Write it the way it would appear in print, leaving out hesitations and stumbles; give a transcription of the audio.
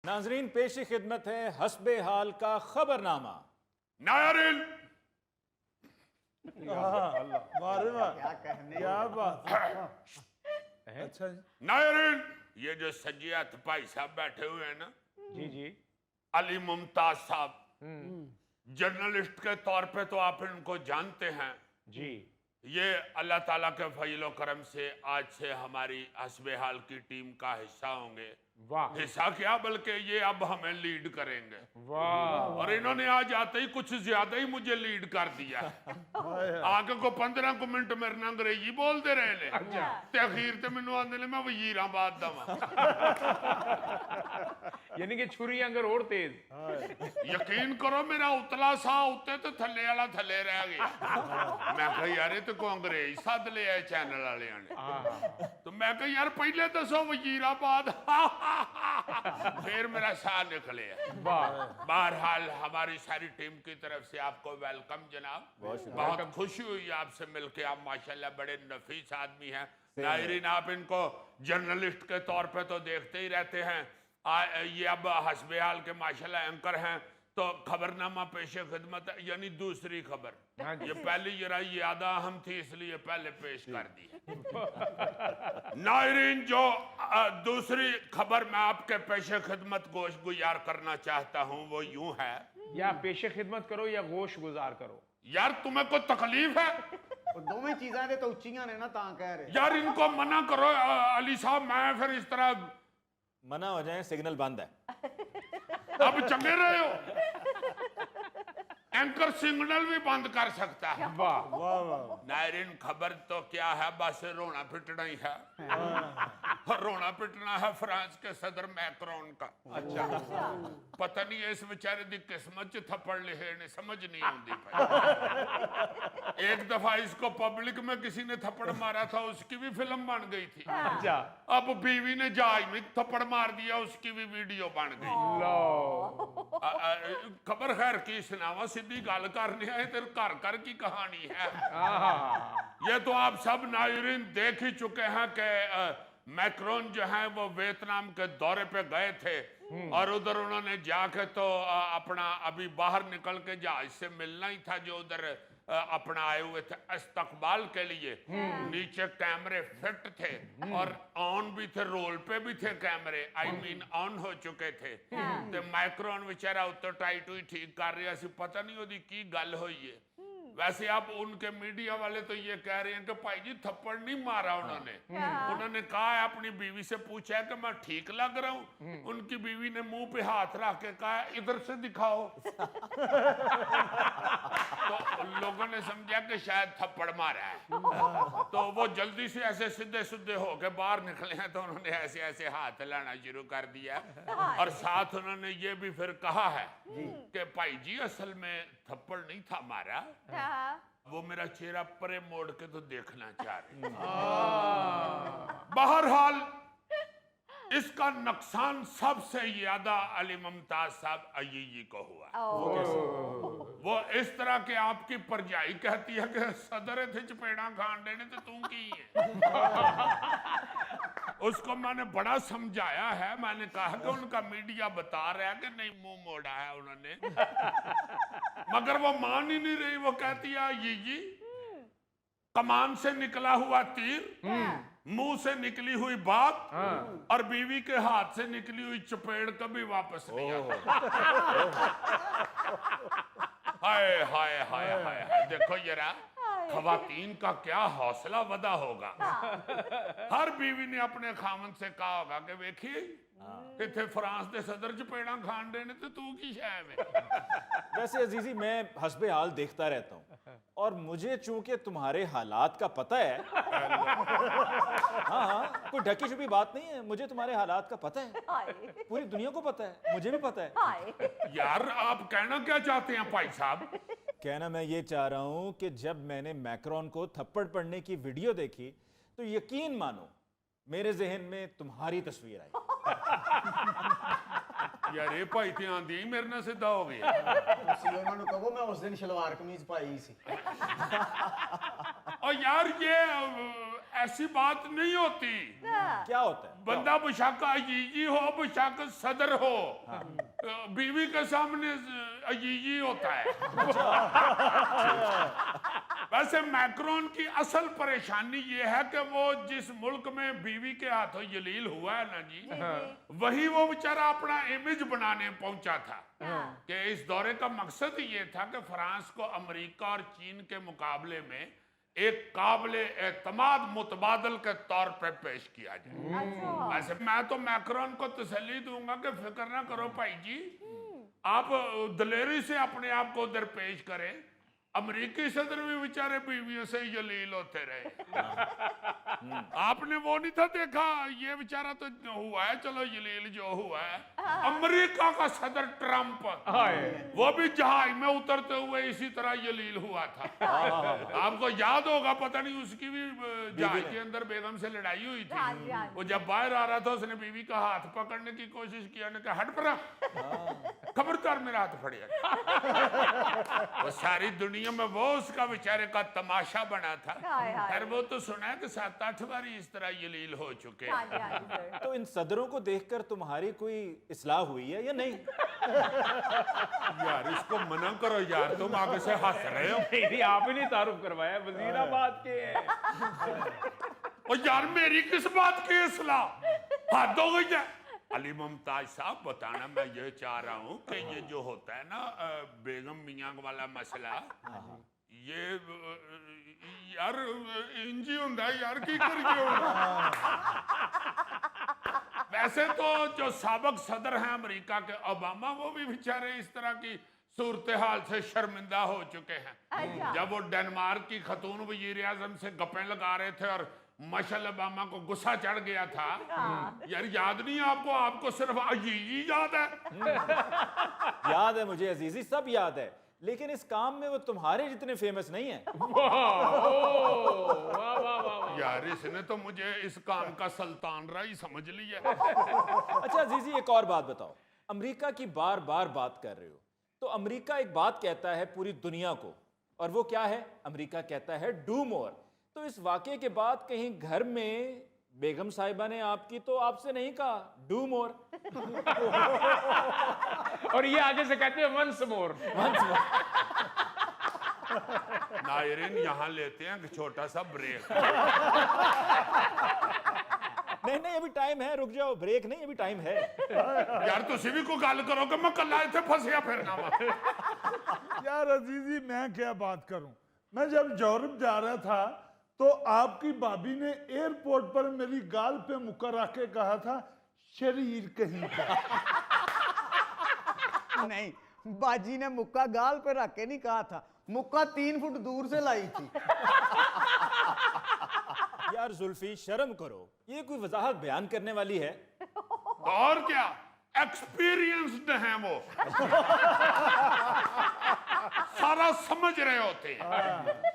नाजरीन पेशी खिदमत है हस्बे हाल का खबरनामा। नायरिन क्या बात। अच्छा जी। नायरिन, ये जो सज्जियत भाई साहब बैठे हुए हैं ना, जी जी, अली मुमताज साहब, जर्नलिस्ट के तौर पे तो आप इनको जानते हैं जी। ये अल्लाह ताला के फजल करम से आज से हमारी हस्बे हाल की टीम का हिस्सा होंगे। वाह हिस्सा क्या, बल्कि ये अब हमें लीड करेंगे। वाह। और इन्होंने आज आते ही कुछ ज्यादा ही मुझे लीड कर दिया है। आगे को 15 मिनट मेरे ना अंग्रेजी बोलते रहे ने ते अखीर ते मैनू आंदे ने मैं वजीराबाद दा वां। यानी कि छुरी अंगर और तेज। यकीन करो मेरा उतला सा उत्ते ते थल्ले वाला थल्ले रह गया। मैं कहा यार ये तो को अंग्रेज सद लिया चैनल वाले ने। तो मैं कहा यार पहले दसो वजीराबाद। फिर मेरा साह निकले। बहरहाल हमारी सारी टीम की तरफ से आपको वेलकम जनाब। बहुत खुशी हुई आपसे मिलके। आप माशाल्लाह बड़े नफीस आदमी हैं। नायरीन, आप इनको जर्नलिस्ट के तौर पे तो देखते ही रहते हैं। ये अब हस्बे हाल के माशाल्लाह एंकर हैं, तो खबरनामा पेशे खिदमत है, यानी दूसरी खबर। ये पहली जरा यादा अहम थी इसलिए पहले पेश कर दी। नायरीन, जो दूसरी खबर मैं आपके पेशे खिदमत गोश गुजार करना चाहता हूँ वो यूं है। या पेशे खिदमत करो या गोश गुजार करो। यार तुम्हें कोई तकलीफ है? दोवें चीज़ां दे तो उच्चियां ने ना, तां कह रहे। यार इनको मना करो अली साहब, मैं फिर इस तरह मना हो जाए, सिग्नल बंद है। अब चंगे रहे हो। एंकर सिग्नल भी बंद कर सकता है। वाह वाह वाह। नायरीन, खबर तो क्या है, बस रोना पिटना ही है। रोना पिटना है फ्रांस के सदर मैक्रोन का। अच्छा। पता नहीं इस बेचारे दी किस्मत च थप्पड़ लिखे ने, समझ नहीं आती भाई। एक दफा इसको पब्लिक में किसी ने थप्पड़ मारा था, उसकी भी फिल्म बन गई थी। अच्छा। अब बीवी ने जहाज में थप्पड़ मार दिया, उसकी भी वीडियो बन गई। लो। खबर खैर की सुनावा, सीधी गल करनी है, तेरे घर घर की कहानी है। ये तो आप सब नायरीन देख ही चुके हैं कि मैक्रोन जो है वो वियतनाम के दौरे पे गए थे और उधर उन्होंने जाके तो अपना अभी बाहर निकल के जहाज से मिलना ही था जो उधर अपना आए हुए थे इस्तकबाल के लिए। नीचे कैमरे फिट थे और ऑन भी थे, रोल पे भी थे कैमरे, आई मीन ऑन हो चुके थे। तो मैक्रोन बेचारा उत्तर टाइट हुई ठीक कर रहा सी, पता नहीं ओदी की गल हुई है। वैसे आप उनके मीडिया वाले तो ये कह रहे हैं कि भाई जी थप्पड़ नहीं मारा उन्होंने। उन्होंने कहा है, अपनी बीवी से पूछा है कि मैं ठीक लग रहा हूँ। उनकी बीवी ने मुंह पे हाथ रख के कहा इधर से दिखाओ। तो लोगों ने समझा कि शायद थप्पड़ मारा है। तो वो जल्दी से ऐसे सीधे सीधे होके बाहर निकले हैं, तो उन्होंने ऐसे ऐसे हाथ हिलाना शुरू कर दिया। और साथ उन्होंने ये भी फिर कहा है कि भाई जी असल में थप्पड़ नहीं था मारा, वो मेरा चेहरा परे मोड़ के तो देखना चाह रहे। बहरहाल इसका नुकसान सबसे ज्यादा अली मुमताज साहब अय्यी को हुआ। वो इस तरह के आपकी परजाई कहती है कि सदर थे चपेड़ा खान देने तो तू की है। उसको मैंने बड़ा समझाया है, मैंने कहा कि उनका मीडिया बता रहा है कि नहीं मुंह मोड़ा है उन्होंने, मगर वो मान ही नहीं रही। वो कहती है ये कमान से निकला हुआ तीर, मुंह से निकली हुई बात और बीवी के हाथ से निकली हुई चपेड़ कभी वापस नहीं आती। हाय हाय हाय हाय, देखो जरा खवातीन का क्या हौसला वदा होगा। हर बीवी ने अपने खामन से कहा होगा कि वेखिए किथे फ्रांस के सदर चपेड़ा खान देने तो तू की शय में। वैसे अजीजी, मैं हस्बे हाल देखता रहता हूँ और मुझे चूंकि तुम्हारे हालात का पता है। हाँ, कोई ढकी छुपी बात नहीं है, मुझे तुम्हारे हालात का पता है, पूरी दुनिया को पता है, मुझे भी पता है। यार आप कहना क्या चाहते हैं भाई साहब? कहना मैं ये चाह रहा हूं कि जब मैंने मैक्रोन को थप्पड़ पड़ने की वीडियो देखी तो यकीन मानो मेरे जहन में तुम्हारी तस्वीर आई। यार ये भाई ते आंदी मेरे नाल सीधा हो गया। ਤੁਸੀਂ ਉਹਨਾਂ ਨੂੰ ਕਹੋ ਮੈਂ ਉਸ ਦਿਨ ਸ਼ਲਵਾਰ ਕਮੀਜ਼ ਪਾਈ ਸੀ। और यार ये ऐसी बात नहीं होती। क्या होता है? बंदा बेशक अजीजी हो, बेशक सदर हो, बीवी के सामने अजीजी होता है। वैसे मैक्रोन की असल परेशानी ये है कि वो जिस मुल्क में बीवी के हाथों जलील हुआ है ना जी, वही वो बेचारा अपना इमेज बनाने पहुंचा था। कि इस दौरे का मकसद ये था कि फ्रांस को अमेरिका और चीन के मुकाबले में एक काबिल एतमाद मुतबादल के तौर पे पेश किया जाए। वैसे मैं तो मैक्रोन को तसल्ली दूंगा कि फिक्र ना करो भाई जी, आप दलेरी से अपने आप को उधर पेश करें। अमेरिकी सदर भी बेचारे बीवियों से जलील होते रहे। आपने वो नहीं था देखा, ये बेचारा तो हुआ है, चलो जलील जो हुआ है। अमेरिका का सदर ट्रंप, वो भी जहाज में उतरते हुए इसी तरह जलील हुआ था। आपको याद होगा, पता नहीं उसकी भी जहाज के अंदर बेगम से लड़ाई हुई थी। वो जब बाहर आ रहा था, उसने बीवी का हाथ पकड़ने की कोशिश किया, ने कहा हट पड़ा, खबरदार मेरा हाथ फड़ेगा। वो सारी दुनिया में वो उसका बेचारे का तमाशा बना था। फिर वो तो सुना है कि 7-8 बार इस तरह जलील हो चुके हैं। तो इन सदरों को देखकर तुम्हारी कोई इस्लाह हुई है या नहीं? यार इसको मना करो यार, तुम आगे से हंस रहे हो। नहीं, आप ही नहीं तारुफ करवाया, वजीराबाद के हैं। और यार मेरी किस बात की इस्लाह, हद हो गई है। अली मुमताज साहब, बताना मैं ये चाह रहा हूँ कि ये जो होता है ना बेगम मियाँ वाला मसला, ये यार इंजी होता है यार, की करके वैसे तो जो साबिक सदर हैं अमेरिका के ओबामा, वो भी बेचारे इस तरह की सूरत हाल से शर्मिंदा हो चुके हैं। जब वो डेनमार्क की खतून वजीर आजम से गप्पे लगा रहे थे और मिशेल ओबामा को गुस्सा चढ़ गया था। यार याद नहीं आपको? आपको सिर्फ अजीजी याद है। याद है मुझे अजीजी, सब याद है, लेकिन इस काम में वो तुम्हारे जितने फेमस नहीं है। यार इसने तो मुझे इस काम का सुल्तान राही समझ लिया। अच्छा अजीजी, एक और बात बताओ, अमेरिका की बार बार बात कर रहे हो, तो अमेरिका एक बात कहता है पूरी दुनिया को, और वो क्या है? अमेरिका कहता है डू मोर। तो इस वाकये के बाद कहीं घर में बेगम साहिबा ने आपकी तो आपसे नहीं कहा डू मोर? और ये आगे से कहते हैं वंस मोर। नायरीन यहाँ लेते हैं कि छोटा सा ब्रेक। नहीं नहीं, अभी टाइम है, रुक जाओ, ब्रेक नहीं, अभी टाइम है। यार तुसी भी कोई गल करो कि मैं कल्ला इत्थे फसिया फिरना वा। यार अजीजी, मैं क्या बात करूं, मैं जब यूरोप जा रहा था तो आपकी भाभी ने एयरपोर्ट पर मेरी गाल पे मुक्का रख के कहा था शरीर कहीं का। नहीं, बाजी ने मुक्का गाल पे रख के नहीं कहा था, मुक्का 3 फुट दूर से लाई थी। यार जुल्फी, शर्म करो, ये कोई वजाहत बयान करने वाली है? और क्या, एक्सपीरियंस्ड हैं वो। सारा समझ रहे होते हैं।